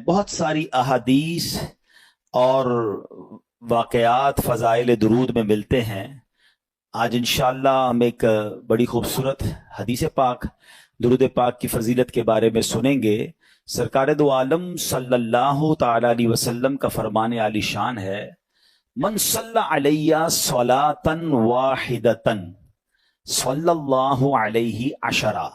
بہت ساری احادیث اور واقعات فضائل درود میں ملتے ہیں۔ آج انشاءاللہ ہم ایک بڑی خوبصورت حدیث پاک درود پاک کی فضیلت کے بارے میں سنیں گے۔ سرکار دو عالم صلی اللہ تعالی علیہ وسلم کا فرمان عالی شان ہے، من صلی علیہ صلاۃ واحدۃ صلی اللہ علیہ عشرہ،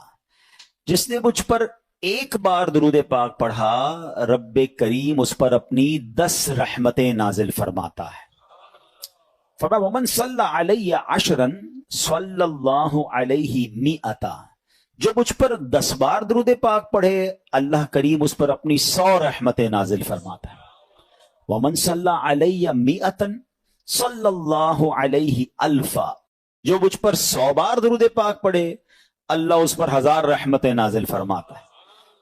جس نے مجھ پر ایک بار درود پاک پڑھا رب کریم اس پر اپنی 10 رحمتیں نازل فرماتا ہے۔ فرمایا ومن صلی علیہ عشرا صلی اللہ علیہ مئۃ، جو مجھ پر 10 بار درود پاک پڑھے اللہ کریم اس پر اپنی 100 رحمتیں نازل فرماتا ہے۔ ومن صلی علیہ مئۃ صلی اللہ علیہ الفا، جو مجھ پر 100 بار درود پاک پڑھے اللہ اس پر 1000 رحمتیں نازل فرماتا ہے۔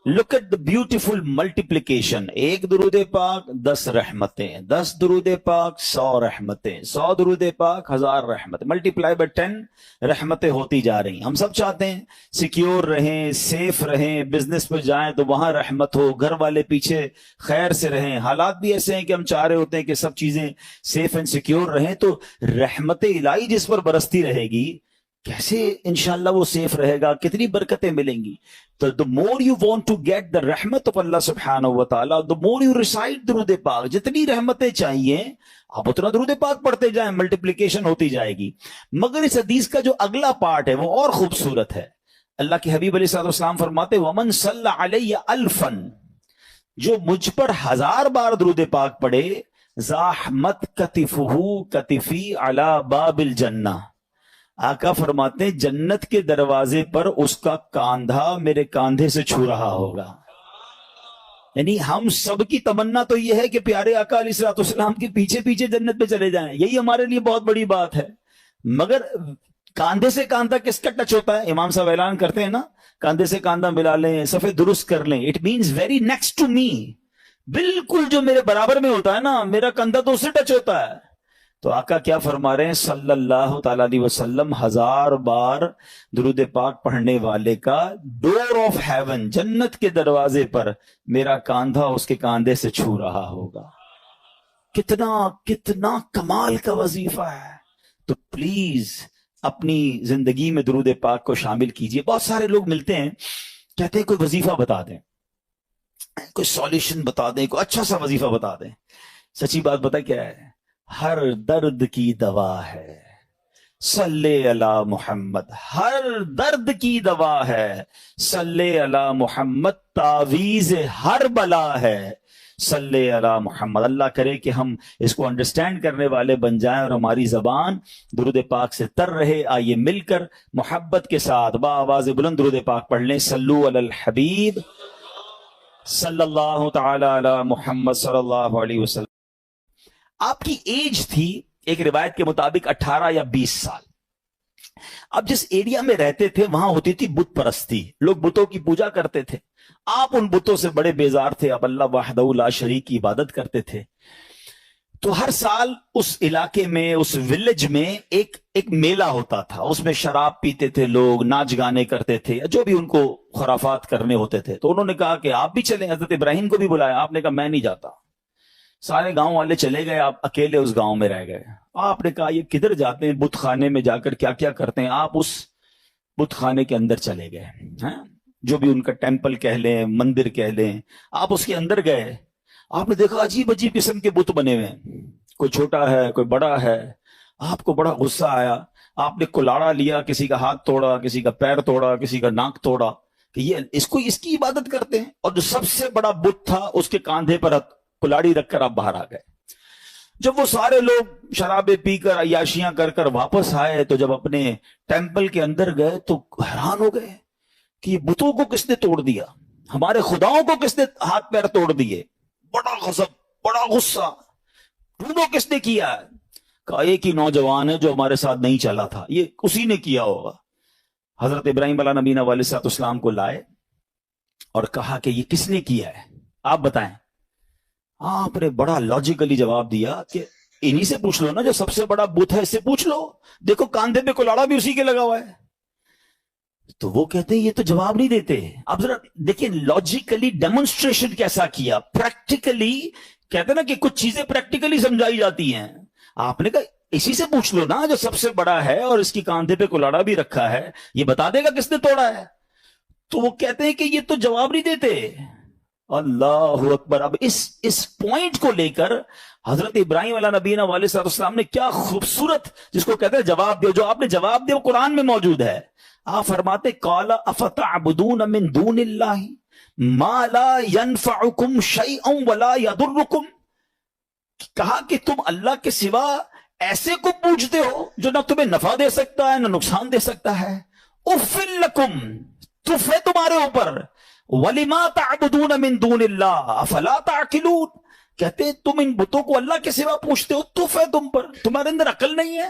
Look at the beautiful multiplication، ایک درود پاک 10 رحمتیں، 10 درود پاک 100 رحمتیں، 100 درود پاک 1000 رحمتیں، ملٹیپلائی بائی 10 رحمتیں ہوتی جا رہی ہیں۔ ہم سب چاہتے ہیں سیکیور رہیں، سیف رہیں، بزنس پہ جائیں تو وہاں رحمت ہو، گھر والے پیچھے خیر سے رہیں۔ حالات بھی ایسے ہیں کہ ہم چاہ رہے ہوتے ہیں کہ سب چیزیں سیف اینڈ سیکیور رہیں، تو رحمت الہی جس پر برستی رہے گی کیسے انشاءاللہ وہ سیف رہے گا، کتنی برکتیں ملیں گی۔ تو the more you want to get the رحمت of اللہ سبحانہ و تعالی، the more you recite درود پاک، جتنی رحمتیں چاہیے آپ اتنا درود پاک پڑھتے جائیں، ملٹیپلیکیشن ہوتی جائے گی۔ مگر اس حدیث کا جو اگلا پارٹ ہے وہ اور خوبصورت ہے۔ اللہ کے حبیب علیہ السلام فرماتے ومن صلی علیہ الفا، جو مجھ پر 1000 بار درود پاک پڑھے زاحمت کتفہ کتفی علی باب الجنہ، آقا فرماتے ہیں جنت کے دروازے پر اس کا کاندھا میرے کاندھے سے چھو رہا ہوگا۔ یعنی ہم سب کی تمنا تو یہ ہے کہ پیارے آقا علیہ السلام کے پیچھے پیچھے جنت پہ چلے جائیں، یہی ہمارے لیے بہت بڑی بات ہے۔ مگر کاندھے سے کاندھا کس کا ٹچ ہوتا ہے؟ امام صاحب اعلان کرتے ہیں نا، کاندھے سے کاندھا ملا لیں، صفے درست کر لیں، it means very next to me, بالکل جو میرے برابر میں ہوتا ہے نا، میرا کندھا تو اس سے ٹچ ہوتا ہے۔ تو آقا کیا فرما رہے ہیں صلی اللہ تعالی علیہ وسلم، 1000 بار درود پاک پڑھنے والے کا ڈور آف ہیون، جنت کے دروازے پر میرا کاندھا اس کے کاندھے سے چھو رہا ہوگا۔ کتنا کتنا کمال کا وظیفہ ہے۔ تو پلیز اپنی زندگی میں درود پاک کو شامل کیجئے۔ بہت سارے لوگ ملتے ہیں کہتے ہیں کوئی وظیفہ بتا دیں، کوئی سولیوشن بتا دیں، کوئی اچھا سا وظیفہ بتا دیں۔ سچی بات بتا کیا ہے؟ ہر درد کی دوا ہے صلی علی محمد، ہر درد کی دوا ہے صلی علی محمد، تعویذ ہر بلا ہے صلی علی محمد۔ اللہ کرے کہ ہم اس کو انڈرسٹینڈ کرنے والے بن جائیں اور ہماری زبان درود پاک سے تر رہے۔ آئیے مل کر محبت کے ساتھ بآواز بلند درود پاک پڑھ لیں۔ صلو علی الحبیب صلی اللہ تعالی علی محمد صلی اللہ علیہ وسلم۔ آپ کی ایج تھی ایک روایت کے مطابق 18 یا 20 سال۔ اب جس ایریا میں رہتے تھے وہاں ہوتی تھی بت پرستی، لوگ بتوں کی پوجا کرتے تھے۔ آپ ان بتوں سے بڑے بیزار تھے، اب اللہ وحدہ لا شریک کی عبادت کرتے تھے۔ تو ہر سال اس علاقے میں، اس ولیج میں ایک میلہ ہوتا تھا، اس میں شراب پیتے تھے لوگ، ناچ گانے کرتے تھے، جو بھی ان کو خرافات کرنے ہوتے تھے۔ تو انہوں نے کہا کہ آپ بھی چلیں، حضرت ابراہیم کو بھی بلایا۔ آپ نے کہا میں نہیں جاتا۔ سارے گاؤں والے چلے گئے، آپ اکیلے اس گاؤں میں رہ گئے۔ آپ نے کہا یہ کدھر جاتے ہیں، بت خانے میں جا کر کیا کیا کرتے ہیں۔ آپ اس بت خانے کے اندر چلے گئے، جو بھی ان کا ٹیمپل کہہ لیں، مندر کہہ لیں، آپ اس کے اندر گئے۔ آپ نے دیکھا عجیب عجیب قسم کے بت بنے ہوئے ہیں، کوئی چھوٹا ہے کوئی بڑا ہے۔ آپ کو بڑا غصہ آیا، آپ نے کلاڑا لیا، کسی کا ہاتھ توڑا، کسی کا پیر توڑا، کسی کا ناک توڑا کہ یہ اس کی عبادت کرتے ہیں۔ اور جو سب سے بڑا بت تھا اس کے کاندھے پر کلاڑی رکھ کر آپ باہر آ گئے۔ جب وہ سارے لوگ شرابیں پی کر عیاشیاں کر کر واپس آئے تو جب اپنے ٹیمپل کے اندر گئے تو حیران ہو گئے کہ یہ بتوں کو کس نے توڑ دیا، ہمارے خداؤں کو کس نے ہاتھ پیر توڑ دیے۔ بڑا غضب، بڑا غصہ، ڈھونڈو کس نے کیا ہے؟ کہا ایک ہی نوجوان ہے جو ہمارے ساتھ نہیں چلا تھا، یہ اسی نے کیا ہوگا۔ حضرت ابراہیم علیہ نبینا علیہ السلام کو لائے اور کہا کہ یہ کس نے کیا ہے، آپ بتائیں۔ آپ نے بڑا لاجیکلی جواب دیا کہ انہی سے پوچھ لو نا، جو سب سے بڑا بت ہے اس سے پوچھ لو، دیکھو کاندھے پہ کلاڑا بھی اسی کے لگا ہوا ہے۔ تو وہ کہتے ہیں یہ تو جواب نہیں دیتے. اب ذرا دیکھیں لاجیکلی ڈیمونسٹریشن کیسا کیا, پریکٹیکلی. کہتے ہیں نا کہ کچھ چیزیں پریکٹیکلی سمجھائی جاتی ہیں. آپ نے کہا اسی سے پوچھ لو نا جو سب سے بڑا ہے اور اس کی کاندھے پہ کلاڑا بھی رکھا ہے, یہ بتا دے گا کس نے توڑا ہے. تو وہ کہتے ہیں کہ یہ تو جواب نہیں دیتے. اللہ اکبر. اب اس پوائنٹ کو لے کر حضرت ابراہیم علیہ نبینا علیہ السلام نے کیا خوبصورت, جس کو کہتے ہیں جواب دے, جو آپ نے جواب دے وہ قرآن میں موجود ہے. آپ فرماتے قال افتعبدون من دون اللہ ما لا ينفعکم شیئا ولا یضرکم, کہا کہ تم اللہ کے سوا ایسے کو پوچھتے ہو جو نہ تمہیں نفع دے سکتا ہے نہ نقصان دے سکتا ہے. اف لکم, تف ہے تمہارے اوپر. وَلِمَا تَعْبُدُونَ مِن دُونِ اللَّهِ أَفَلَا تَعْقِلُونَ, کہتے ہیں تم ان بتوں کو اللہ کے سوا پوچھتے ہو, تف ہے تم پر, تمہارے اندر عقل نہیں ہے,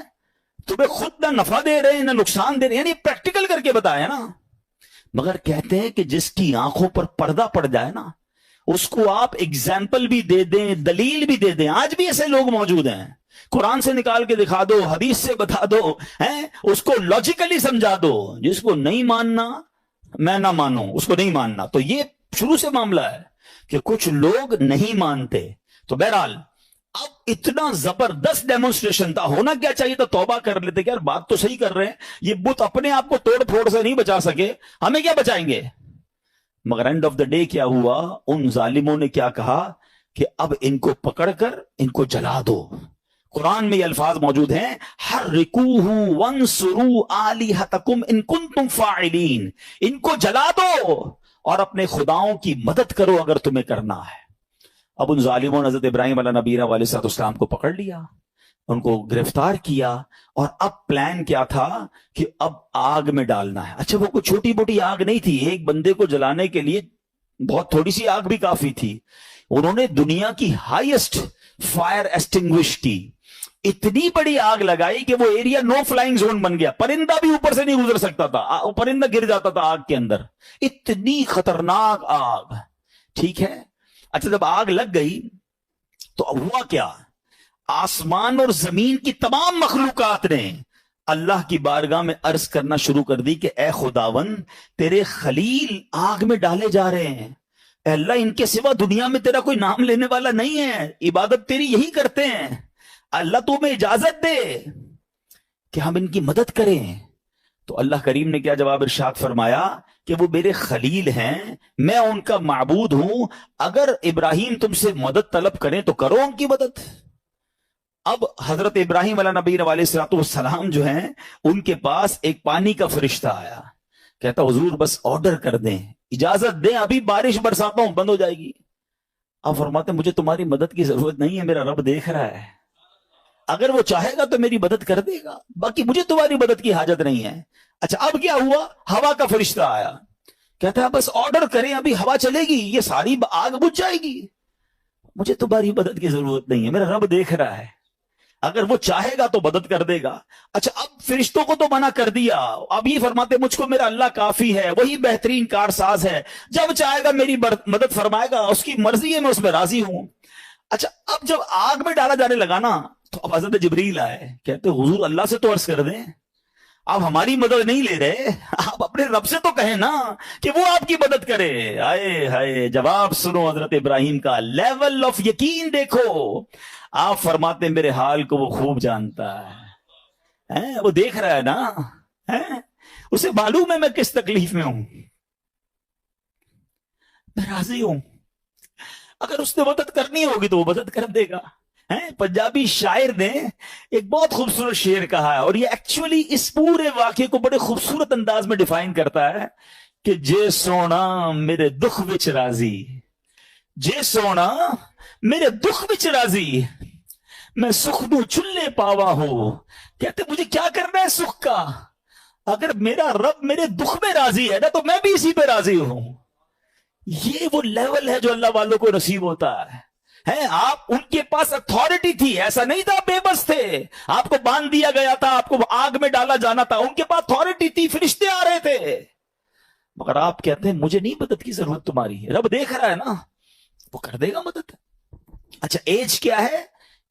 تمہیں خود نہ نفع دے رہے ہیں نہ نقصان دے رہے ہیں. یعنی پریکٹیکل کر کے بتایا نا. مگر کہتے ہیں کہ جس کی آنکھوں پر پردہ پڑ جائے نا, اس کو آپ اگزامپل بھی دے دیں, دلیل بھی دے دیں. آج بھی ایسے لوگ موجود ہیں, قرآن سے نکال کے دکھا دو, حدیث سے بتا دو, اس کو لاجیکلی سمجھا دو. جس کو نہیں ماننا میں نہ مانوں, اس کو نہیں ماننا. تو یہ شروع سے معاملہ ہے کہ کچھ لوگ نہیں مانتے. تو بہرحال اب اتنا زبردست ڈیمونسٹریشن تھا, ہونا کیا چاہیے تھا, توبہ کر لیتے کہ یار بات تو صحیح کر رہے ہیں, یہ بت اپنے آپ کو توڑ پھوڑ سے نہیں بچا سکے, ہمیں کیا بچائیں گے. مگر اینڈ آف دا ڈے کیا ہوا, ان ظالموں نے کیا کہا کہ اب ان کو پکڑ کر ان کو جلا دو. قرآن میں یہ الفاظ موجود ہیں, حرکوہ وانصروا آلہتکم ان کنتم فاعلین, ان کو جلا دو اور اپنے خداؤں کی مدد کرو اگر تمہیں کرنا ہے. اب ان ظالموں نے حضرت ابراہیم علیہ نبینا علیہ السلام کو پکڑ لیا, ان کو گرفتار کیا, اور اب پلان کیا تھا کہ اب آگ میں ڈالنا ہے. اچھا وہ کوئی چھوٹی موٹی آگ نہیں تھی, ایک بندے کو جلانے کے لیے بہت تھوڑی سی آگ بھی کافی تھی. انہوں نے دنیا کی ہائیسٹ فائر ایسٹنگوش کی, اتنی بڑی آگ لگائی کہ وہ ایریا نو فلائنگ زون بن گیا, پرندہ بھی اوپر سے نہیں گزر سکتا تھا, پرندہ گر جاتا تھا آگ کے اندر. اتنی خطرناک آگ. ٹھیک ہے, اچھا جب آگ لگ گئی تو ہوا کیا, آسمان اور زمین کی تمام مخلوقات نے اللہ کی بارگاہ میں عرض کرنا شروع کر دی کہ اے خداون, تیرے خلیل آگ میں ڈالے جا رہے ہیں. اے اللہ, ان کے سوا دنیا میں تیرا کوئی نام لینے والا نہیں ہے, عبادت تیری یہی کرتے ہیں. اللہ تو ہمیں اجازت دے کہ ہم ان کی مدد کریں. تو اللہ کریم نے کیا جواب ارشاد فرمایا کہ وہ میرے خلیل ہیں, میں ان کا معبود ہوں, اگر ابراہیم تم سے مدد طلب کریں تو کرو ان کی مدد. اب حضرت ابراہیم علیہ نبی علیہ السلام جو ہیں, ان کے پاس ایک پانی کا فرشتہ آیا, کہتا حضور بس آرڈر کر دیں, اجازت دیں, ابھی بارش برساتا ہوں, بند ہو جائے گی. اب فرماتے مجھے تمہاری مدد کی ضرورت نہیں ہے, میرا رب دیکھ رہا ہے, اگر وہ چاہے گا تو میری مدد کر دے گا, باقی مجھے تمہاری مدد کی حاجت نہیں ہے. اچھا اب کیا ہوا, ہوا کا فرشتہ آیا, کہتا ہے بس آرڈر کریں, ابھی ہوا چلے گی, یہ ساری آگ بجھ جائے گی, مجھے تمہاری مدد کی ضرورت نہیں ہے, میرا رب دیکھ رہا ہے, اگر وہ چاہے گا تو مدد کر دے گا. اچھا اب فرشتوں کو تو منع کر دیا, اب یہ فرماتے مجھ کو میرا اللہ کافی ہے, وہی بہترین کارساز ہے, جب چاہے گا میری مدد فرمائے گا, اس کی مرضی ہے, میں اس میں راضی ہوں. اچھا اب جب آگ میں ڈالا جانے لگا نا, تو اب حضرت جبریل آئے, کہتے حضور اللہ سے تو عرض کر دیں, آپ ہماری مدد نہیں لے رہے, آپ اپنے رب سے تو کہیں نا کہ وہ آپ کی مدد کرے. آئے ہائے, جواب سنو حضرت ابراہیم کا, لیول آف یقین دیکھو. آپ فرماتے میرے حال کو وہ خوب جانتا ہے, وہ دیکھ رہا ہے نا, اسے معلوم ہے میں کس تکلیف میں ہوں, میں راضی ہوں, اگر اس نے مدد کرنی ہوگی تو وہ مدد کر دے گا. پنجابی شاعر نے ایک بہت خوبصورت شعر کہا ہے, اور یہ ایکچولی اس پورے واقعے کو بڑے خوبصورت انداز میں ڈیفائن کرتا ہے کہ جے سونا میرے دکھ وچ راضی, جے سونا میرے دکھ وچ راضی, میں سکھ نو چلے پاوا ہو. کہتے مجھے کیا کرنا ہے سکھ کا, اگر میرا رب میرے دکھ میں راضی ہے نا تو میں بھی اسی پہ راضی ہوں. یہ وہ لیول ہے جو اللہ والوں کو نصیب ہوتا ہے. آپ ان کے پاس اتھارٹی تھی, ایسا نہیں تھا بے بس تھے, آپ کو باندھ دیا گیا تھا, آپ کو آگ میں ڈالا جانا تھا, ان کے پاس اتھارٹی تھی, فرشتے آ رہے تھے, مگر آپ کہتے ہیں مجھے نہیں مدد کی ضرورت تمہاری, رب دیکھ رہا ہے نا, وہ کر دے گا مدد. اچھا ایج کیا ہے,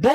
2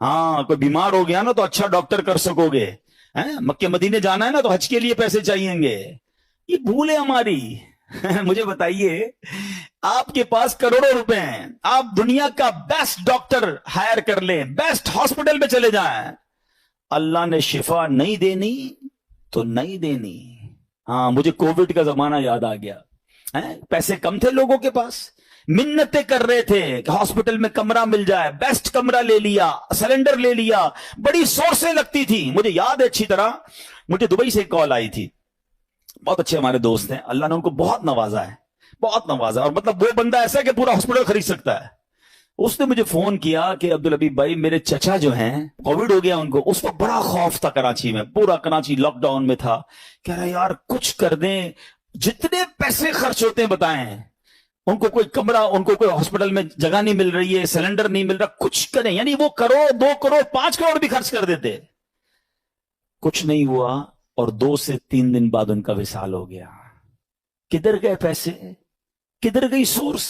ہاں کوئی بیمار ہو گیا نا تو اچھا ڈاکٹر کر سکو گے، مکے مدینے جانا ہے نا تو حج کے لیے پیسے چاہیے گے. یہ بھول ہے ہماری. مجھے بتائیے، آپ کے پاس کروڑوں روپے ہیں، آپ دنیا کا بیسٹ ڈاکٹر ہائر کر لیں، بیسٹ ہاسپٹل میں چلے جائیں، اللہ نے شفا نہیں دینی تو نہیں دینی. ہاں مجھے کووڈ کا زمانہ یاد آ گیا. پیسے کم تھے لوگوں کے پاس، منتیں کر رہے تھے کہ ہاسپٹل میں کمرہ مل جائے، بیسٹ کمرہ لے لیا، سلنڈر لے لیا، بڑی سورسیں لگتی تھی. مجھے یاد ہے اچھی طرح، مجھے دبئی سے کال آئی تھی. بہت اچھے ہمارے دوست ہیں، اللہ نے ان کو بہت نوازا ہے، بہت نوازا. اور مطلب وہ بندہ ایسا ہے کہ پورا ہاسپٹل خرید سکتا ہے. اس نے مجھے فون کیا کہ عبدالحبیب بھائی میرے چچا جو ہیں کووڈ ہو گیا ان کو. اس وقت بڑا خوف تھا کراچی میں، پورا کراچی لاک ڈاؤن میں تھا. کہہ رہا یار کچھ کر دیں، جتنے پیسے خرچ ہوتے ہیں بتائیں. ان کو کوئی کمرہ، ان کو کوئی ہاسپٹل میں جگہ نہیں مل رہی ہے، سلنڈر نہیں مل رہا، کچھ کریں. یعنی وہ کروڑ 2 کروڑ 5 کروڑ بھی خرچ کر دیتے. کچھ نہیں ہوا اور 2 سے 3 دن بعد ان کا وصال ہو گیا. کدھر گئے پیسے، کدھر گئی سورس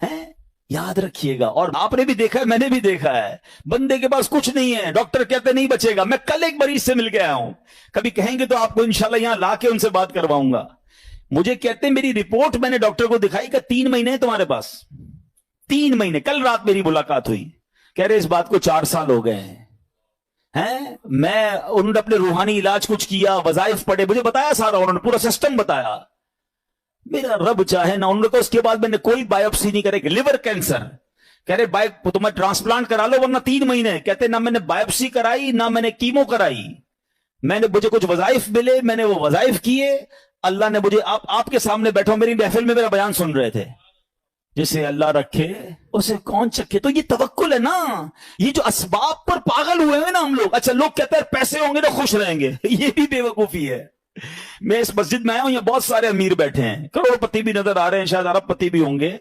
ہے؟ یاد رکھیے گا. اور آپ نے بھی دیکھا ہے، میں نے بھی دیکھا ہے، بندے کے پاس کچھ نہیں ہے، ڈاکٹر کہتے نہیں بچے گا. میں کل ایک مریض سے مل کے آیا ہوں، کبھی کہیں گے تو آپ کو انشاءاللہ یہاں لا کے ان سے بات کرواؤں گا. مجھے کہتے ہیں میری رپورٹ میں نے ڈاکٹر کو دکھائی کہ 3 مہینے ہیں تمہارے پاس، 3 مہینے. کل رات میری ملاقات ہوئی، کہہ رہے اس بات کو 4 سال ہو گئے ہیں. انہوں نے اپنے روحانی علاج کچھ کیا، وظائف پڑھے، مجھے بتایا سارا، انہوں نے پورا سسٹم بتایا. میرا رب چاہے نا. انہوں نے کہا اس کے بعد میں نے کوئی بایوپسی نہیں کرے. لیور کینسر، کہہ رہے تمہیں ٹرانسپلانٹ کرا لو ورنہ 3 مہینے. کہتے نہ میں نے بایوپسی کرائی نہ میں نے کیمو کرائی. مجھے کچھ وظائف ملے، میں نے وہ وظائف کیے. اللہ نے مجھے، آپ کے سامنے بیٹھا ہوں، میری محفل میں میرا بیان سن رہے تھے. جسے اللہ رکھے اسے کون چکھے. تو یہ توکل ہے نا. یہ جو اسباب پر پاگل ہوئے ہیں نا ہم لوگ. اچھا لوگ کہتے ہیں پیسے ہوں گے تو خوش رہیں گے، یہ بھی بے وقوفی ہے. میں اس مسجد میں آیا ہوں، یہ بہت سارے امیر بیٹھے ہیں، کروڑ پتی بھی نظر آ رہے ہیں، شاید ارب پتی بھی ہوں گے.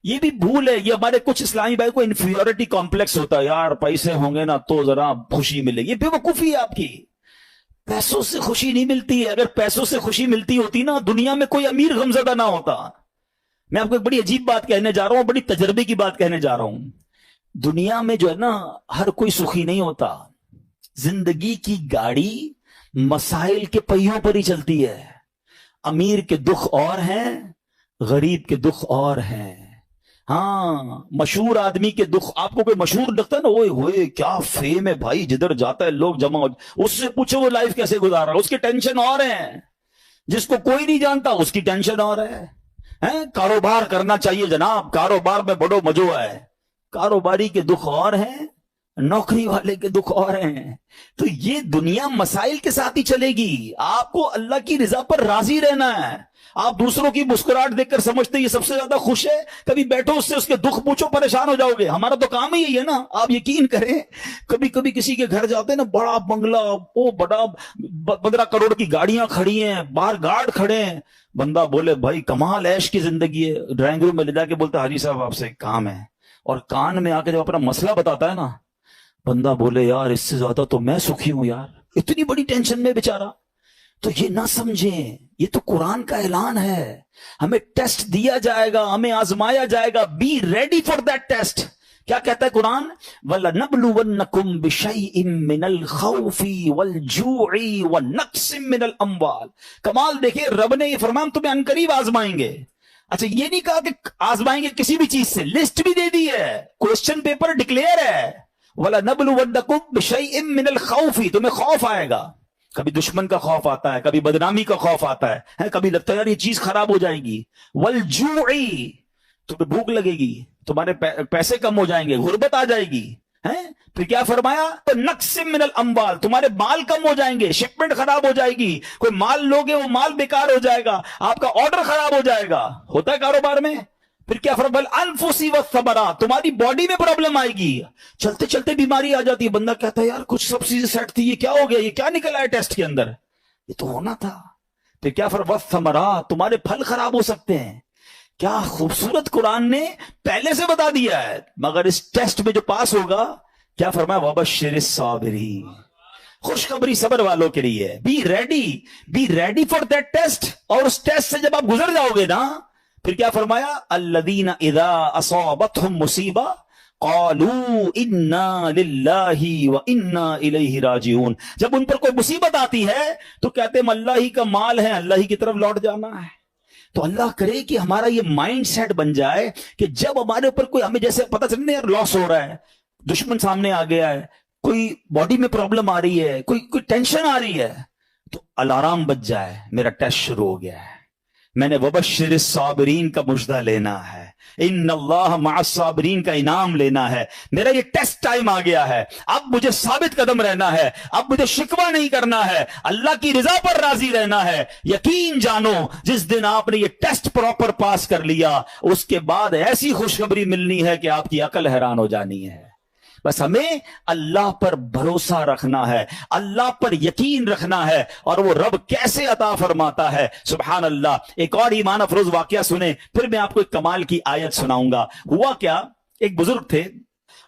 یہ بھی بھول ہے. یہ ہمارے کچھ اسلامی بھائی کو انفیریٹی کمپلیکس ہوتا ہے، یار پیسے ہوں گے نا تو ذرا خوشی ملے گی. یہ بے وقوفی ہے آپ کی. پیسوں سے خوشی نہیں ملتی ہے. اگر پیسوں سے خوشی ملتی ہوتی نا دنیا میں کوئی امیر غمزدہ نہ ہوتا. میں آپ کو ایک بڑی عجیب بات کہنے جا رہا ہوں، بڑی تجربے کی بات کہنے جا رہا ہوں. دنیا میں جو ہے نا ہر کوئی سخی نہیں ہوتا. زندگی کی گاڑی مسائل کے پہیوں پر ہی چلتی ہے. امیر کے دکھ اور ہیں، غریب کے دکھ اور ہیں. ہاں مشہور آدمی کے دکھ، آپ کو کوئی مشہور لگتا ہے نا، اوئے ہوئے کیا فیم ہے بھائی، جدھر جاتا ہے لوگ جمع ہو، اس سے پوچھو وہ لائف کیسے گزار رہا ہے، اس کی ٹینشن اور ہے. جس کو کوئی نہیں جانتا اس کی ٹینشن اور ہے. کاروبار کرنا چاہیے جناب، کاروبار میں بڑو مزو ہے. کاروباری کے دکھ اور ہیں، نوکری والے کے دکھ اور ہیں. تو یہ دنیا مسائل کے ساتھ ہی چلے گی. آپ کو اللہ کی رضا پر راضی رہنا ہے. آپ دوسروں کی مسکراہٹ دیکھ کر سمجھتے یہ سب سے زیادہ خوش ہے، کبھی بیٹھو اس سے اس کے دکھ پوچھو، پریشان ہو جاؤ گے. ہمارا تو کام ہی یہی ہے نا. آپ یقین کریں کبھی کبھی کسی کے گھر جاتے ہیں نا، بڑا بنگلہ، وہ بڑا 15 کروڑ کی گاڑیاں کھڑی ہیں، باہر گارڈ کھڑے ہیں. بندہ بولے بھائی کمال عیش کی زندگی ہے. ڈرائنگ روم میں لے جا کے بولتا حاجی صاحب آپ سے ایک کام ہے. اور کان میں آ کے جب اپنا مسئلہ بتاتا ہے نا، بندہ بولے یار اس سے زیادہ تو میں سکھی ہوں یار، اتنی بڑی ٹینشن میں بیچارہ. تو یہ نہ سمجھیں، یہ تو قرآن کا اعلان ہے. ہمیں ٹیسٹ دیا جائے گا، ہمیں آزمایا جائے گا. Be ready for that test. کیا کہتا ہے قرآن؟ وَلَنَبْلُوَنَّكُمْ بِشَيْءٍ مِّنَ الْخَوْفِ وَالْجُوعِ وَنَقْصٍ مِّنَ الْأَمْوَالِ. کمال دیکھیں، رب نے یہ فرمایا ہم تمہیں عنقریب آزمائیں گے. اچھا یہ نہیں کہا کہ آزمائیں گے کسی بھی چیز سے، لسٹ بھی دے دی ہے، کوسچن پیپر ڈکلیئر ہے. وَلَنَبْلُوَنَّكُمْ بِشَيْءٍ مِّنَ الْخَوْفِ. تمہیں خوف آئے گا، کبھی دشمن کا خوف آتا ہے، کبھی بدنامی کا خوف آتا ہے، کبھی لگتا ہے یار یہ چیز خراب ہو جائے گی. والجوع، تمہیں بھوک لگے گی، تمہارے پیسے کم ہو جائیں گے، غربت آ جائے گی. پھر کیا فرمایا؟ نقص من الاموال، تمہارے مال کم ہو جائیں گے، شپمنٹ خراب ہو جائے گی، کوئی مال لوگے وہ مال بیکار ہو جائے گا، آپ کا آرڈر خراب ہو جائے گا. ہوتا ہے کاروبار میں. پھر کیا فرمایا؟ الانفس والثمرات، تمہاری باڈی میں پرابلم آئے گی، چلتے چلتے بیماری آ جاتی ہے. بندہ کہتا ہے یار کچھ سب چیزیں سیٹ تھی، یہ کیا ہو گیا، یہ کیا نکل آیا ٹیسٹ کے اندر، یہ تو ہونا تھا. پھر کیا فرمایا؟ والثمرات، تمہارے پھل خراب ہو سکتے ہیں. کیا خوبصورت قرآن نے پہلے سے بتا دیا ہے. مگر اس ٹیسٹ میں جو پاس ہوگا، کیا فرمایا؟ وَبَشِّرِ الصَّابِرِينَ، خوشخبری صبر والوں کے لیے. Be ready for that test. اور اس ٹیسٹ سے جب آپ گزر جاؤ گے نا، پھر کیا فرمایا؟ الذین اذا اصابتهم مصیبہ قالوا انا للہ وانا الیہ راجعون. جب ان پر کوئی مصیبت آتی ہے تو کہتے ہیں اللہ ہی کا مال ہے, اللہ ہی کی طرف لوٹ جانا ہے. تو اللہ کرے کہ ہمارا یہ مائنڈ سیٹ بن جائے کہ جب ہمارے اوپر کوئی, ہمیں جیسے پتہ چلنے یار لاس ہو رہا ہے, دشمن سامنے آ گیا ہے, کوئی باڈی میں پرابلم آ رہی ہے, کوئی ٹینشن آ رہی ہے, تو الارم بج جائے میرا ٹیسٹ شروع ہو گیا ہے, میں نے وبشر الصابرین کا مجدہ لینا ہے, ان اللہ مع الصابرین کا انعام لینا ہے, میرا یہ ٹیسٹ ٹائم آ گیا ہے, اب مجھے ثابت قدم رہنا ہے, اب مجھے شکوہ نہیں کرنا ہے, اللہ کی رضا پر راضی رہنا ہے. یقین جانو جس دن آپ نے یہ ٹیسٹ پراپر پاس کر لیا, اس کے بعد ایسی خوشخبری ملنی ہے کہ آپ کی عقل حیران ہو جانی ہے. بس ہمیں اللہ پر بھروسہ رکھنا ہے, اللہ پر یقین رکھنا ہے, اور وہ رب کیسے عطا فرماتا ہے. سبحان اللہ. ایک اور ایمان افروز واقعہ سنیں, پھر میں آپ کو ایک کمال کی آیت سناؤں گا. ہوا کیا, ایک بزرگ تھے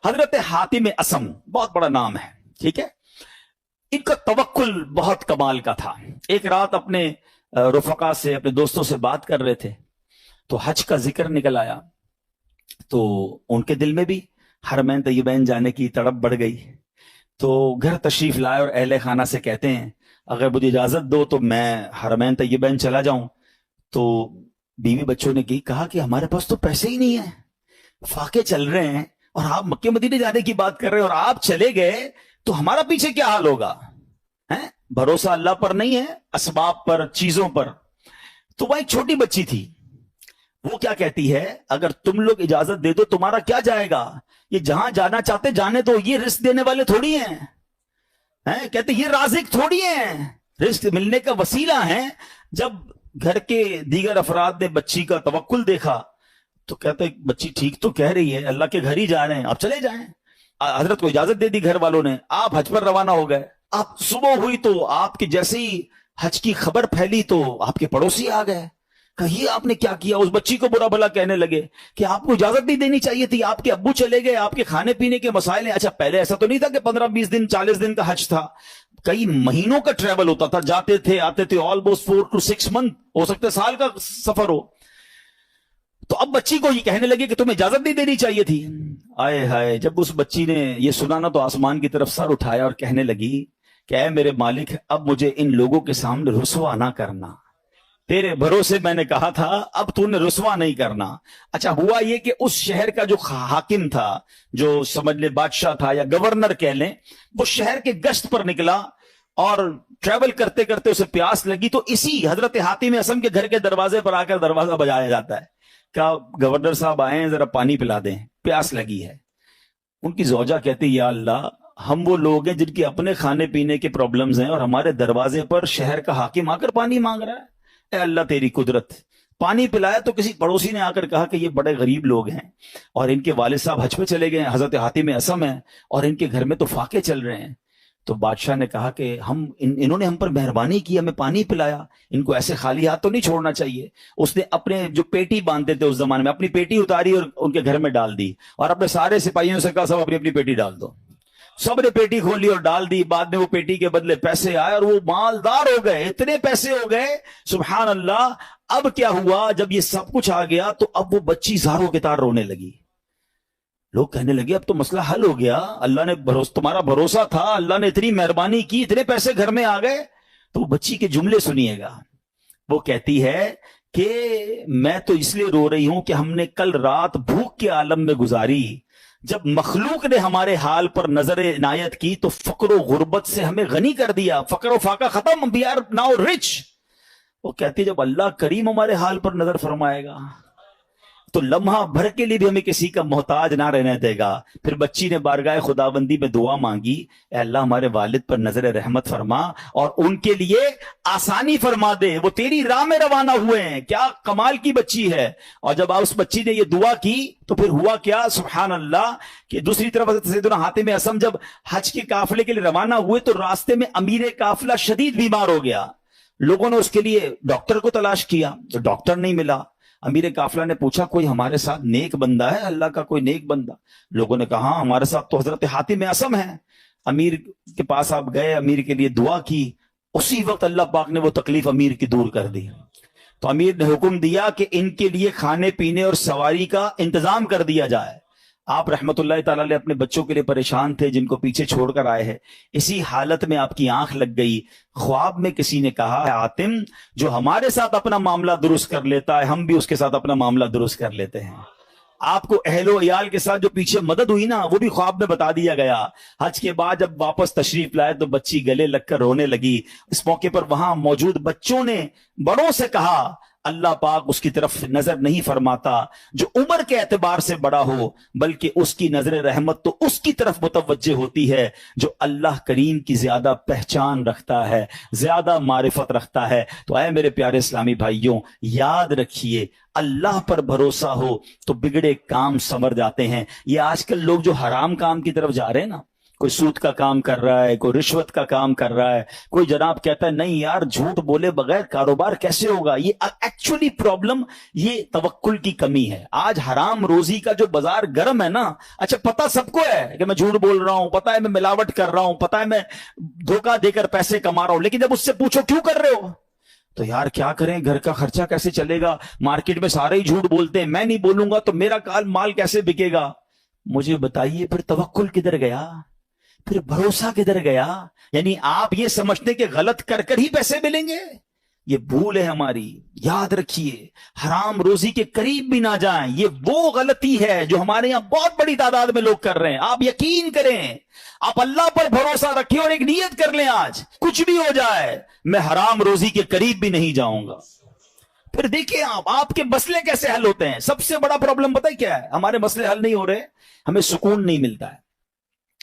حضرت حاتم اسم, بہت بڑا نام ہے, ٹھیک ہے. ان کا توکل بہت کمال کا تھا. ایک رات اپنے رفقا سے, اپنے دوستوں سے بات کر رہے تھے, تو حج کا ذکر نکل آیا, تو ان کے دل میں بھی حرمین طیبین جانے کی تڑپ بڑھ گئی. تو گھر تشریف لائے اور اہل خانہ سے کہتے ہیں اگر مجھے اجازت دو تو میں حرمین طیبین چلا جاؤں. تو بیوی بچوں نے کہا کہ ہمارے پاس تو پیسے ہی نہیں ہیں, فاقے چل رہے ہیں, اور آپ مکے مدینے جانے کی بات کر رہے ہیں, اور آپ چلے گئے تو ہمارا پیچھے کیا حال ہوگا. بھروسہ اللہ پر نہیں ہے, اسباب پر, چیزوں پر. تو وہ ایک چھوٹی بچی تھی, وہ کیا کہتی ہے, اگر تم لوگ اجازت دے دو تمہارا کیا جائے گا, یہ جہاں جانا چاہتے جانے تو, یہ رزق دینے والے تھوڑی ہیں, کہتے یہ رازق تھوڑی ہیں, رزق ملنے کا وسیلہ ہیں. جب گھر کے دیگر افراد نے بچی کا توکل دیکھا تو کہتے بچی ٹھیک تو کہہ رہی ہے, اللہ کے گھر ہی جا رہے ہیں, آپ چلے جائیں. حضرت کو اجازت دے دی گھر والوں نے, آپ حج پر روانہ ہو گئے. آپ صبح ہوئی تو آپ کی جیسے ہی حج کی خبر پھیلی تو آپ کے پڑوسی آ گئے, کہ یہ آپ نے کیا کیا. اس بچی کو برا بھلا کہنے لگے کہ آپ کو اجازت نہیں دینی چاہیے تھی, آپ کے ابو چلے گئے, آپ کے کھانے پینے کے مسائل ہیں. اچھا پہلے ایسا تو نہیں تھا کہ 15-20 دن 40 دن کا حج تھا, کئی مہینوں کا ٹریول ہوتا تھا, جاتے تھے آتے تھے, آلموسٹ 4 to 6 month, ہو سکتا ہے سال کا سفر ہو. تو اب بچی کو یہ کہنے لگے کہ تمہیں اجازت نہیں دینی چاہیے تھی. آئے ہائے, جب اس بچی نے یہ سنا نا تو آسمان کی طرف سر اٹھایا اور کہنے لگی کہ اے میرے مالک, اب مجھے ان لوگوں کے سامنے رسوا نہ کرنا, تیرے بھروسے میں نے کہا تھا, اب تو نے رسوا نہیں کرنا. اچھا ہوا یہ کہ اس شہر کا جو حاکم تھا, جو سمجھ لے بادشاہ تھا یا گورنر کہہ لیں, وہ شہر کے گشت پر نکلا, اور ٹریول کرتے کرتے اسے پیاس لگی. تو اسی حضرت حاتم اسم کے گھر کے دروازے پر آ کر دروازہ بجایا جاتا ہے, کیا گورنر صاحب آئے ہیں, ذرا پانی پلا دیں, پیاس لگی ہے. ان کی زوجہ کہتی یا اللہ, ہم وہ لوگ ہیں جن کے اپنے کھانے پینے کے پرابلمز ہیں, اور ہمارے دروازے پر شہر کا حاکم آ کر پانی مانگ رہا ہے. اے اللہ تیری قدرت. پانی پلایا تو کسی پڑوسی نے آ کر کہا کہ یہ بڑے غریب لوگ ہیں, اور ان کے والد صاحب حج پہ چلے گئے ہیں, حضرت حاتم اسم ہیں, اور ان کے گھر میں تو فاقے چل رہے ہیں. تو بادشاہ نے کہا کہ انہوں نے ہم پر مہربانی کی, ہمیں پانی پلایا, ان کو ایسے خالی ہاتھ تو نہیں چھوڑنا چاہیے. اس نے اپنے جو پیٹی باندھتے تھے اس زمانے میں, اپنی پیٹی اتاری اور ان کے گھر میں ڈال دی, اور اپنے سارے سپاہیوں سے کہا سب اپنی اپنی پیٹی ڈال دو. سب نے پیٹی کھولی اور ڈال دی. بعد میں وہ پیٹی کے بدلے پیسے آئے, اور وہ مالدار ہو گئے, اتنے پیسے ہو گئے, سبحان اللہ. اب کیا ہوا, جب یہ سب کچھ آ گیا تو اب وہ بچی زاروں کے تار رونے لگی. لوگ کہنے لگے اب تو مسئلہ حل ہو گیا, اللہ نے تمہارا بھروسہ تھا, اللہ نے اتنی مہربانی کی, اتنے پیسے گھر میں آ گئے. تو وہ بچی کے جملے سنیے گا. وہ کہتی ہے کہ میں تو اس لیے رو رہی ہوں کہ ہم نے کل رات بھوک کے عالم میں گزاری, جب مخلوق نے ہمارے حال پر نظر عنایت کی تو فقر و غربت سے ہمیں غنی کر دیا, فقر و فاقہ ختم, we are now rich. وہ کہتی جب اللہ کریم ہمارے حال پر نظر فرمائے گا تو لمحہ بھر کے لیے بھی ہمیں کسی کا محتاج نہ رہنے دے گا. پھر بچی نے بارگاہ خداوندی میں دعا مانگی, اے اللہ ہمارے والد پر نظر رحمت فرما اور ان کے لیے آسانی فرما دے, وہ تیری راہ میں روانہ ہوئے ہیں. کیا کمال کی بچی ہے. اور جب اس بچی نے یہ دعا کی تو پھر ہوا کیا, سبحان اللہ, کہ دوسری طرف سیدنا حاتم اسم جب حج کے قافلے کے لیے روانہ ہوئے تو راستے میں امیر قافلہ شدید بیمار ہو گیا. لوگوں نے اس کے لیے ڈاکٹر کو تلاش کیا تو ڈاکٹر نہیں ملا. امیر قافلہ نے پوچھا کوئی ہمارے ساتھ نیک بندہ ہے, اللہ کا کوئی نیک بندہ. لوگوں نے کہا ہمارے ساتھ تو حضرت حاتم اسم ہے. امیر کے پاس آپ گئے, امیر کے لیے دعا کی, اسی وقت اللہ پاک نے وہ تکلیف امیر کی دور کر دی. تو امیر نے حکم دیا کہ ان کے لیے کھانے پینے اور سواری کا انتظام کر دیا جائے. آپ رحمتullah تعالی علیہ اپنے بچوں کے لیے پریشان تھے جن کو پیچھے چھوڑ کر آئے ہیں، اسی حالت میں آپ کی آنکھ لگ گئی، خواب میں کسی نے کہا ہے عاطم جو ہمارے ساتھ اپنا معاملہ درست کر لیتا ہے ہم بھی اس کے ساتھ اپنا معاملہ درست کر لیتے ہیں۔ آپ کو اہل و عیال کے ساتھ جو پیچھے مدد ہوئی نا وہ بھی خواب میں بتا دیا گیا۔ حج کے بعد جب واپس تشریف لائے تو بچی گلے لگ کر رونے لگی۔ اس موقع پر وہاں موجود بچوں نے بڑوں سے کہا اللہ پاک اس کی طرف نظر نہیں فرماتا جو عمر کے اعتبار سے بڑا ہو، بلکہ اس کی نظر رحمت تو اس کی طرف متوجہ ہوتی ہے جو اللہ کریم کی زیادہ پہچان رکھتا ہے، زیادہ معرفت رکھتا ہے۔ تو اے میرے پیارے اسلامی بھائیوں، یاد رکھیے اللہ پر بھروسہ ہو تو بگڑے کام سنور جاتے ہیں۔ یہ آج کل لوگ جو حرام کام کی طرف جا رہے ہیں نا، کوئی سود کا کام کر رہا ہے، کوئی رشوت کا کام کر رہا ہے، کوئی جناب کہتا ہے نہیں یار جھوٹ بولے بغیر کاروبار کیسے ہوگا، یہ ایکچولی پرابلم یہ توکل کی کمی ہے۔ آج حرام روزی کا جو بازار گرم ہے نا، اچھا پتہ سب کو ہے کہ میں جھوٹ بول رہا ہوں، پتہ ہے میں ملاوٹ کر رہا ہوں، پتہ ہے میں دھوکہ دے کر پیسے کما رہا ہوں، لیکن جب اس سے پوچھو کیوں کر رہے ہو تو یار کیا کریں، گھر کا خرچہ کیسے چلے گا، مارکیٹ میں سارے ہی جھوٹ بولتے ہیں، میں نہیں بولوں گا تو میرا مال کیسے بکے گا۔ مجھے بتائیے پھر توکل کدھر گیا، پھر بھروسہ کدھر گیا؟ یعنی آپ یہ سمجھتے کہ غلط کر کر ہی پیسے ملیں گے، یہ بھول ہے ہماری۔ یاد رکھیے حرام روزی کے قریب بھی نہ جائیں، یہ وہ غلطی ہے جو ہمارے یہاں بہت بڑی تعداد میں لوگ کر رہے ہیں۔ آپ یقین کریں، آپ اللہ پر بھروسہ رکھیں اور ایک نیت کر لیں آج کچھ بھی ہو جائے میں حرام روزی کے قریب بھی نہیں جاؤں گا۔ پھر دیکھیں آپ کے مسئلے کیسے حل ہوتے ہیں۔ سب سے بڑا پرابلم پتہ ہے کیا ہے؟ ہمارے مسئلے حل نہیں ہو رہے، ہمیں سکون نہیں ملتا ہے،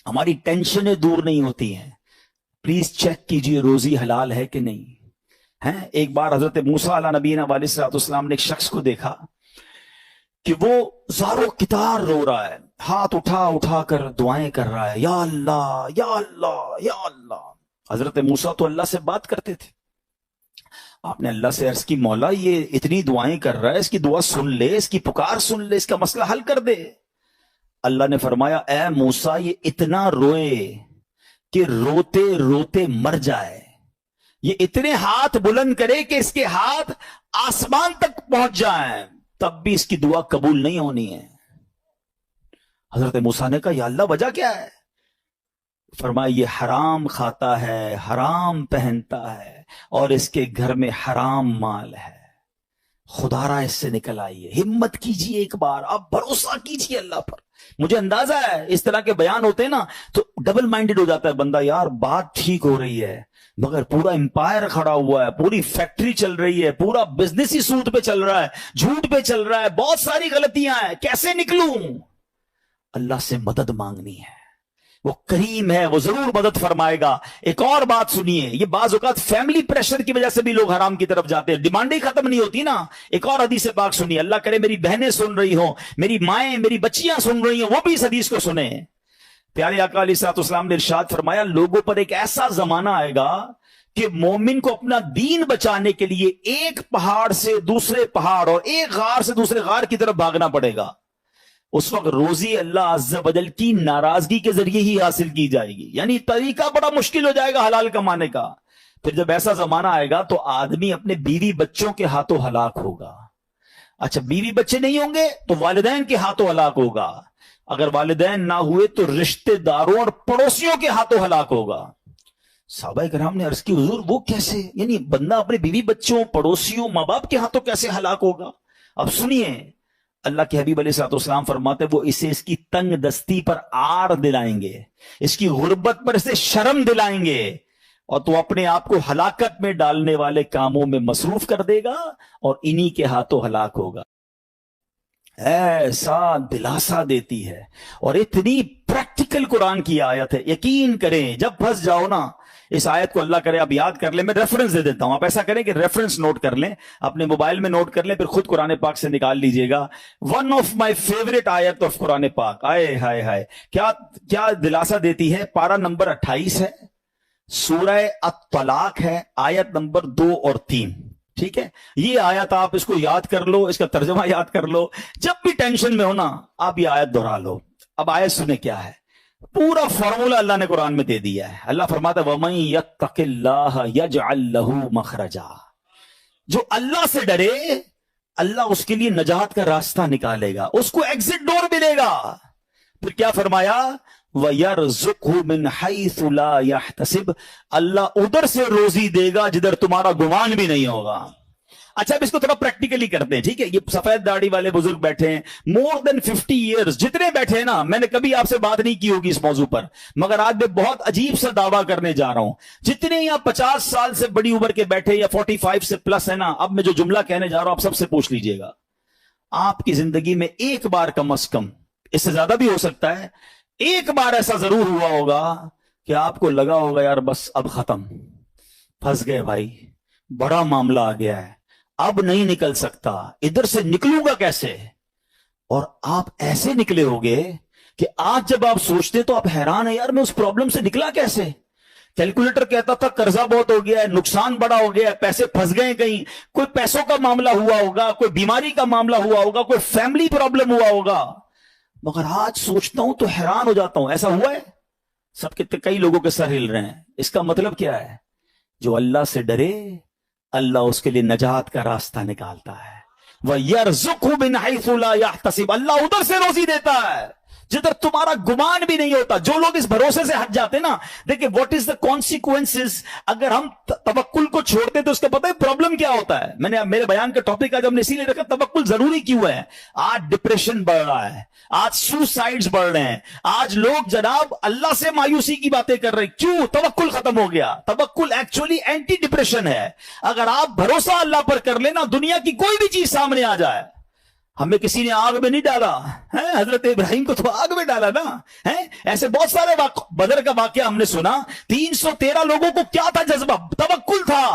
ہماری ٹینشنیں دور نہیں ہوتی ہیں۔ پلیز چیک کیجئے روزی حلال ہے کہ نہیں ہے۔ ایک بار حضرت موسیٰ علیہ نبینا علیہ السلام نے ایک شخص کو دیکھا کہ وہ زارو کتار رو رہا ہے، ہاتھ اٹھا اٹھا کر دعائیں کر رہا ہے، یا اللہ یا اللہ یا اللہ۔ حضرت موسیٰ تو اللہ سے بات کرتے تھے، آپ نے اللہ سے عرض کی مولا یہ اتنی دعائیں کر رہا ہے، اس کی دعا سن لے، اس کی پکار سن لے، اس کا مسئلہ حل کر دے۔ اللہ نے فرمایا اے موسیٰ یہ اتنا روئے کہ روتے روتے مر جائے، یہ اتنے ہاتھ بلند کرے کہ اس کے ہاتھ آسمان تک پہنچ جائیں، تب بھی اس کی دعا قبول نہیں ہونی ہے۔ حضرت موسیٰ نے کہا یا اللہ وجہ کیا ہے؟ فرمایا یہ حرام کھاتا ہے، حرام پہنتا ہے اور اس کے گھر میں حرام مال ہے، خدا را اس سے نکل آئیے۔ ہمت کیجئے، ایک بار آپ بھروسہ کیجئے اللہ پر۔ مجھے اندازہ ہے اس طرح کے بیان ہوتے ہیں نا تو ڈبل مائنڈڈ ہو جاتا ہے بندہ، یار بات ٹھیک ہو رہی ہے مگر پورا امپائر کھڑا ہوا ہے، پوری فیکٹری چل رہی ہے، پورا بزنس ہی سود پہ چل رہا ہے، جھوٹ پہ چل رہا ہے، بہت ساری غلطیاں ہیں، کیسے نکلوں؟ اللہ سے مدد مانگنی ہے، وہ کریم ہے، وہ ضرور مدد فرمائے گا۔ ایک اور بات سنیے، یہ بعض اوقات فیملی پریشر کی وجہ سے بھی لوگ حرام کی طرف جاتے ہیں، ڈیمانڈ ہی ختم نہیں ہوتی نا۔ ایک اور حدیث پاک سنیے، اللہ کرے میری بہنیں سن رہی ہوں، میری مائیں، میری بچیاں سن رہی ہوں، وہ بھی اس حدیث کو سنیں۔ پیارے آقا علیہ الصلوۃ والسلام نے ارشاد فرمایا لوگوں پر ایک ایسا زمانہ آئے گا کہ مومن کو اپنا دین بچانے کے لیے ایک پہاڑ سے دوسرے پہاڑ اور ایک غار سے دوسرے غار کی طرف بھاگنا پڑے گا۔ اس وقت روزی اللہ عز و جل کی ناراضگی کے ذریعے ہی حاصل کی جائے گی، یعنی طریقہ بڑا مشکل ہو جائے گا حلال کمانے کا۔ پھر جب ایسا زمانہ آئے گا تو آدمی اپنے بیوی بچوں کے ہاتھوں ہلاک ہوگا۔ اچھا بیوی بچے نہیں ہوں گے تو والدین کے ہاتھوں ہلاک ہوگا، اگر والدین نہ ہوئے تو رشتہ داروں اور پڑوسیوں کے ہاتھوں ہلاک ہوگا۔ صحابہ کرام نے عرض کی حضور وہ کیسے، یعنی بندہ اپنے بیوی بچوں، پڑوسیوں، ماں باپ کے ہاتھوں کیسے ہلاک ہوگا؟ اب سنیے، اللہ کے حبیب علیہ الصلوۃ والسلام فرماتے وہ اسے اس کی تنگ دستی پر آر دلائیں گے، اس کی غربت پر اسے شرم دلائیں گے، اور تو اپنے آپ کو ہلاکت میں ڈالنے والے کاموں میں مصروف کر دے گا اور انہی کے ہاتھوں ہلاک ہوگا۔ ایسا دلاسا دیتی ہے اور اتنی پریکٹیکل قرآن کی آیت ہے، یقین کریں جب پھنس جاؤ نا اس آیت کو اللہ کرے آپ یاد کر لیں، میں ریفرنس دے دیتا ہوں، آپ ایسا کریں کہ ریفرنس نوٹ کر لیں، اپنے موبائل میں نوٹ کر لیں، پھر خود قرآن پاک سے نکال لیجئے گا۔ ون آف مائی فیوریٹ آیت آف قرآن پاک، آئے ہائے ہائے کیا دلاسا دیتی ہے۔ پارہ نمبر 28 ہے، سورہ الطلاق ہے، آیت نمبر 2 اور 3، ٹھیک ہے؟ یہ آیت آپ اس کو یاد کر لو، اس کا ترجمہ یاد کر لو، جب بھی ٹینشن میں ہو نا آپ یہ آیت دہرا لو۔ اب آیت سنیں کیا ہے، پورا فارمولا اللہ نے قرآن میں دے دیا ہے۔ اللہ فرماتا ہے وَمَن يَتَّقِ اللَّهَ يَجْعَل لَّهُ مَخْرَجًا، جو اللہ سے ڈرے اللہ اس کے لیے نجات کا راستہ نکالے گا، اس کو ایگزٹ ڈور ملے گا۔ پھر کیا فرمایا؟ وَيَرْزُقْهُ مِنْ حَيْثُ لَا يَحْتَسِبْ، اللہ ادھر سے روزی دے گا جدھر تمہارا گمان بھی نہیں ہوگا۔ اچھا اب اس کو تھوڑا پریکٹیکلی کرتے ہیں، ٹھیک ہے؟ یہ سفید داڑھی والے بزرگ بیٹھے ہیں، مور دین 50 ایئرز جتنے بیٹھے ہیں نا، میں نے کبھی آپ سے بات نہیں کی ہوگی اس موضوع پر، مگر آج میں بہت عجیب سا دعویٰ کرنے جا رہا ہوں۔ جتنے یہاں 50 سال سے بڑی عمر کے بیٹھے یا 45 سے پلس ہے نا، اب میں جو جملہ کہنے جا رہا ہوں آپ سب سے پوچھ لیجئے گا، آپ کی زندگی میں ایک بار کم از کم، اس سے زیادہ بھی ہو سکتا ہے، ایک بار ایسا ضرور ہوا ہوگا کہ آپ کو لگا ہوگا یار بس اب ختم، پھنس گئے بھائی، بڑا معاملہ آ گیا ہے، اب نہیں نکل سکتا، ادھر سے نکلوں گا کیسے؟ اور آپ ایسے نکلے ہوگے کہ آج جب آپ سوچتے تو آپ حیران ہیں، یار میں اس پرابلم سے نکلا کیسے؟ کیلکولیٹر کہتا تھا قرضہ بہت ہو گیا ہے، نقصان بڑا ہو گیا ہے، پیسے پھنس گئے کہیں، کوئی پیسوں کا معاملہ ہوا ہوگا، کوئی بیماری کا معاملہ ہوا ہوگا، کوئی فیملی پرابلم ہوا ہوگا، مگر آج سوچتا ہوں تو حیران ہو جاتا ہوں۔ ایسا ہوا ہے؟ سب کے کئی لوگوں کے سر ہل رہے ہیں۔ اس کا مطلب کیا ہے؟ جو اللہ سے ڈرے اللہ اس کے لیے نجات کا راستہ نکالتا ہے۔ وَيَرْزُقْهُ مِنْ حَيْثُ لَا يَحْتَسِبْ، اللہ ادھر سے روزی دیتا ہے جدھر تمہارا گمان بھی نہیں ہوتا۔ جو لوگ اس بھروسے سے ہٹ جاتے نا، دیکھیں واٹ از دا کانسیکوینسز، اگر ہم توکل کو چھوڑتے تو اس کا پتہ ہے پرابلم کیا ہوتا ہے۔ میں نے میرے بیان کا ٹاپک آج ہم نے اسی لیے رکھا توکل ضروری کیوں ہے۔ آج ڈپریشن بڑھ رہا ہے، آج سوسائڈز بڑھ رہے ہیں، آج لوگ جناب اللہ سے مایوسی کی باتیں کر رہے ہیں، کیوں؟ توکل ختم ہو گیا۔ توکل ایکچولی اینٹی ڈپریشن ہے۔ اگر آپ بھروسہ اللہ پر کر لینا، دنیا کی کوئی بھی چیز سامنے آ جائے۔ ہمیں کسی نے آگ میں نہیں ڈالا، حضرت ابراہیم کو تو آگ میں ڈالا نا۔ ایسے بہت سارے بدر کا واقعہ ہم نے سنا۔ 313 لوگوں کو کیا تھا جذبہ؟ توکل تھا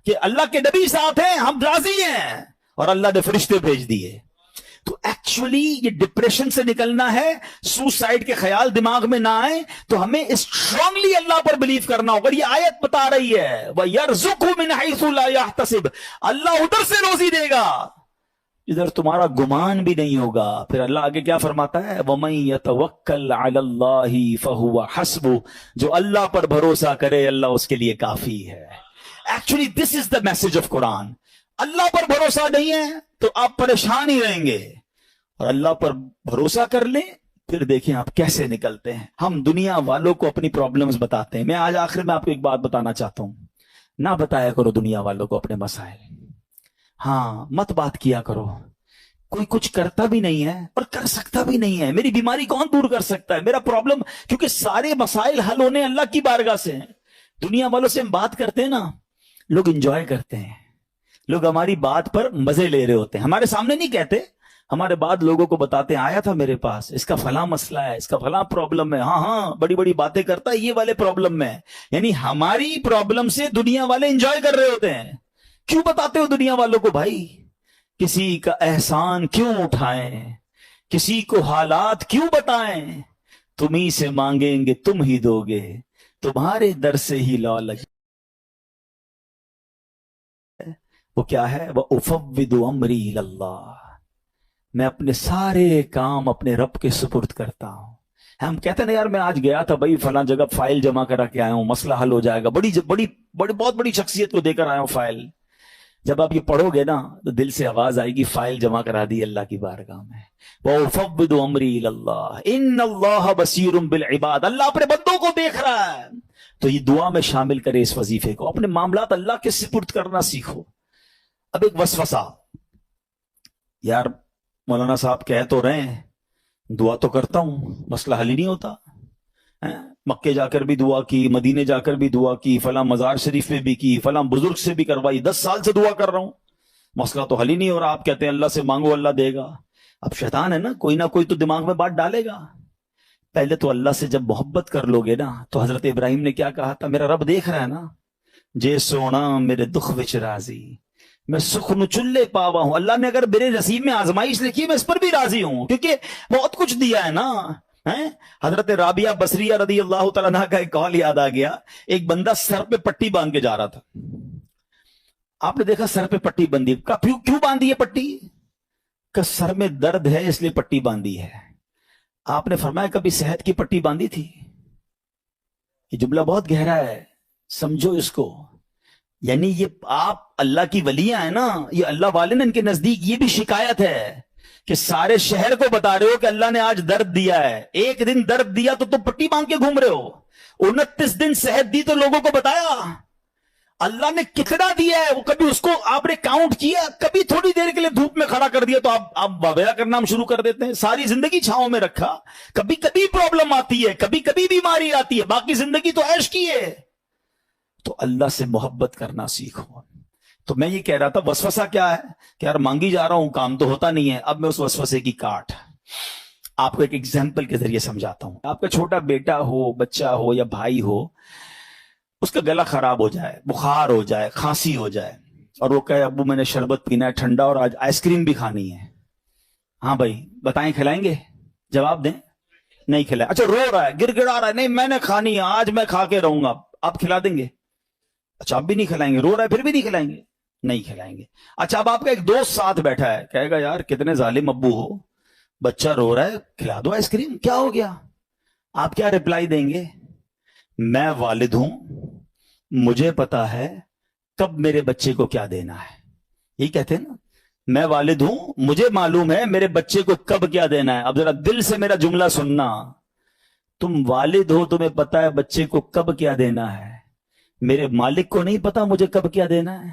کہ اللہ کے نبی ساتھ ہیں، ہم راضی ہیں، اور اللہ نے فرشتے بھیج دیے۔ تو ایکچولی یہ ڈپریشن سے نکلنا ہے، سوسائڈ کے خیال دماغ میں نہ آئے تو ہمیں اسٹرانگلی اللہ پر بلیو کرنا ہوگا۔ یہ آیت بتا رہی ہے وَيَرْزُقْهُ مِنْ حَيْثُ لَا يَحْتَسِبْ، اللہ ادھر سے روزی دے گا ادھر تمہارا گمان بھی نہیں ہوگا۔ پھر اللہ آگے کیا فرماتا ہے؟ وَمَن يَتَوَكَّلْ عَلَى اللَّهِ فَهُوَ حَسْبُهُ، جو اللہ پر بھروسہ کرے اللہ اس کے لیے کافی ہے۔ Actually this is the message of Quran. اللہ پر بھروسہ نہیں ہے تو آپ پریشان ہی رہیں گے، اور اللہ پر بھروسہ کر لیں پھر دیکھیں آپ کیسے نکلتے ہیں۔ ہم دنیا والوں کو اپنی پرابلمز بتاتے ہیں۔ میں آج آخر میں آپ کو ایک بات بتانا چاہتا ہوں، نہ بتایا کرو دنیا والوں کو اپنے مسائل، ہاں مت بات کیا کرو۔ کوئی کچھ کرتا بھی نہیں ہے اور کر سکتا بھی نہیں ہے۔ میری بیماری کون دور کر سکتا ہے؟ میرا پرابلم، کیونکہ سارے مسائل حل ہونے اللہ کی بارگاہ سے ہیں۔ دنیا والوں سے ہم بات کرتے ہیں نا، لوگ انجوائے کرتے ہیں، لوگ ہماری بات پر مزے لے رہے ہوتے ہیں، ہمارے سامنے نہیں کہتے، ہمارے بعد لوگوں کو بتاتے ہیں آیا تھا میرے پاس، اس کا فلاں مسئلہ ہے، اس کا فلاں پرابلم ہے، ہاں بڑی بڑی باتیں کرتا ہے یہ والے پرابلم میں۔ یعنی ہماری پرابلم سے دنیا والے انجوائے کر رہے ہوتے ہیں۔ کیوں بتاتے ہو دنیا والوں کو بھائی؟ کسی کا احسان کیوں اٹھائیں، کسی کو حالات کیوں بتائیں؟ تم ہی سے مانگیں گے تم ہی دو گے، تمہارے در سے ہی لو لگے۔ وہ کیا ہے؟ وَأُفَوِّضُ أَمْرِي إِلَى اللَّهِ، میں اپنے سارے کام اپنے رب کے سپرد کرتا ہوں۔ ہم کہتے ہیں یار میں آج گیا تھا بھائی فلاں جگہ، فائل جمع کرا کے آیا ہوں، مسئلہ حل ہو جائے گا، بہت بڑی شخصیت کو دے کر آیا ہوں فائل۔ جب آپ یہ پڑھو گے نا تو دل سے آواز آئے گی فائل جمع کرا دی اللہ کی بارگاہ میں۔ وَأُفَوِّضُ أَمْرِي إِلَى اللَّهِ إِنَّ اللَّهَ بَصِيرٌ بِالْعِبَادِ، اللہ اپنے بندوں کو دیکھ رہا ہے۔ تو یہ دعا میں شامل کرے اس وظیفے کو، اپنے معاملات اللہ کے سپرد کرنا سیکھو۔ اب ایک وسوسہ، یار مولانا صاحب کہہ تو رہے ہیں دعا تو کرتا ہوں، مسئلہ حل ہی نہیں ہوتا۔ مکے جا کر بھی دعا کی، مدینے جا کر بھی دعا کی، فلاں مزار شریف میں بھی کی، فلاں بزرگ سے بھی کروائی، 10 سال سے دعا کر رہا ہوں، مسئلہ تو حل ہی نہیں ہو رہا۔ آپ کہتے ہیں اللہ سے مانگو اللہ دے گا۔ اب شیطان ہے نا، کوئی نہ کوئی تو دماغ میں بات ڈالے گا۔ پہلے تو اللہ سے جب محبت کر لو گے نا، تو حضرت ابراہیم نے کیا کہا تھا؟ میرا رب دیکھ رہا ہے نا، جے سونا میرے دکھ وچ راضی، میں سکھ نو چلے پاوا ہوں۔ اللہ نے اگر میرے نصیب میں آزمائش لکھی میں اس پر بھی راضی ہوں، کیونکہ بہت کچھ دیا ہے نا۔ حضرت رابعہ بصریہ رضی اللہ تعالیٰ عنہ کا ایک قول یاد آ گیا۔ ایک بندہ سر پہ پٹی باندھ کے جا رہا تھا، آپ نے دیکھا سر پہ پٹی بندھی، کیوں باندھی ہے پٹی؟ کہ سر میں درد ہے اس لیے پٹی باندھی ہے۔ آپ نے فرمایا کبھی صحت کی پٹی باندھی تھی؟ یہ جملہ بہت گہرا ہے، سمجھو اس کو۔ یعنی یہ آپ اللہ کی ولیاں ہیں نا، یہ اللہ والے نا، ان کے نزدیک یہ بھی شکایت ہے کہ سارے شہر کو بتا رہے ہو کہ اللہ نے آج درد دیا ہے. ایک دن درد دیا تو تم پٹی مانگ کے گھوم رہے ہو. 29 دن صحت دی تو لوگوں کو بتایا. اللہ نے کتنا دیا ہے وہ کبھی اس کو آپ نے کاؤنٹ کیا؟ کبھی تھوڑی دیر کے لیے دھوپ میں کھڑا کر دیا تو آپ واویلا کرنا ہم شروع کر دیتے ہیں. ساری زندگی چھاؤں میں رکھا. کبھی کبھی پرابلم آتی ہے, کبھی کبھی بیماری آتی ہے, باقی زندگی تو عیش کی ہے. تو اللہ سے محبت کرنا سیکھو. تو میں یہ کہہ رہا تھا وسوسہ کیا ہے کہ یار مانگی جا رہا ہوں, کام تو ہوتا نہیں ہے. اب میں اس وسوسے کی کاٹ آپ کو ایک ایگزامپل کے ذریعے سمجھاتا ہوں. آپ کا چھوٹا بیٹا ہو, بچہ ہو یا بھائی ہو, اس کا گلا خراب ہو جائے, بخار ہو جائے, کھانسی ہو جائے, اور وہ کہے ابو میں نے شربت پینا ہے ٹھنڈا اور آج آئس کریم بھی کھانی ہے. ہاں بھائی بتائیں کھلائیں گے؟ جواب دیں. نہیں کھلائیں. اچھا رو رہا ہے, گر گڑا رہا ہے, نہیں میں نے کھانی ہے, آج میں کھا کے رہوں گا, آپ کھلا دیں گے؟ اچھا آپ بھی نہیں کھلائیں گے. رو رہا ہے پھر بھی نہیں کھلائیں گے؟ نہیں کھلائیں گے. اچھا اب آپ کا ایک دوست ساتھ بیٹھا ہے, کہے گا یار کتنے ظالم ابو ہو, بچہ رو رہا ہے کھلا دو آئس کریم, کیا ہو گیا؟ آپ کیا رپلائی دیں گے؟ میں والد ہوں, مجھے پتا ہے کب میرے بچے کو کیا دینا ہے. یہی کہتے ہیں نا, میں والد ہوں, مجھے معلوم ہے میرے بچے کو کب کیا دینا ہے. اب ذرا دل سے میرا جملہ سننا, تم والد ہو, تمہیں پتا ہے بچے کو کب کیا دینا ہے. میرے مالک کو نہیں پتا مجھے کب کیا دینا ہے.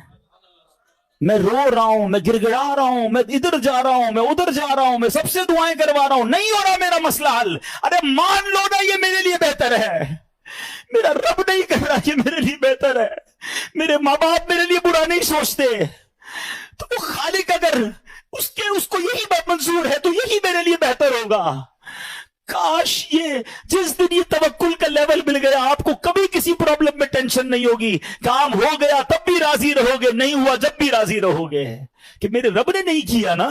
میں رو رہا ہوں, میں گر گڑا رہا ہوں, میں ادھر جا رہا ہوں, میں ادھر جا رہا ہوں, میں سب سے دعائیں کروا رہا ہوں, نہیں ہو رہا میرا مسئلہ حل. ارے مان لو نا یہ میرے لیے بہتر ہے. میرا رب نہیں کر رہا یہ میرے لیے بہتر ہے. میرے ماں باپ میرے لیے برا نہیں سوچتے, تو وہ خالق اگر اس کو یہی منظور ہے تو یہی میرے لیے بہتر ہوگا. کاش یہ جس دن یہ توکل کا لیول مل گیا, آپ کو کبھی کسی پرابلم میں ٹینشن نہیں ہوگی. کام ہو گیا تب بھی راضی رہو گے, نہیں ہوا جب بھی راضی رہو گے کہ میرے رب نے نہیں کیا نا,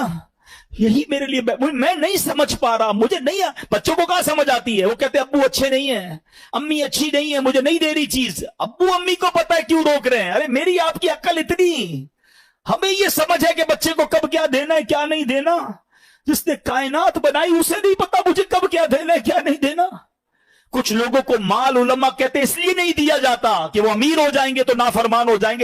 یہی میرے لیے. میں نہیں سمجھ پا رہا, مجھے نہیں. بچوں کو کہاں سمجھ آتی ہے, وہ کہتے ابو اچھے نہیں ہیں, امی اچھی نہیں ہے, مجھے نہیں دے رہی چیز. ابو امی کو پتا ہے کیوں روک رہے ہیں. ارے میری آپ کی عقل اتنی, ہمیں یہ سمجھ ہے کہ بچے کو کب کیا دینا ہے کیا نہیں دینا. جس نے کائنات بنائی اسے نہیں پتا مجھے کب کیا دینا ہے کیا نہیں دینا. کچھ لوگوں کو مال علماء کہتے اس لیے نہیں دیا جاتا کہ وہ امیر ہو جائیں گے تو نافرمان ہو جائیں گے.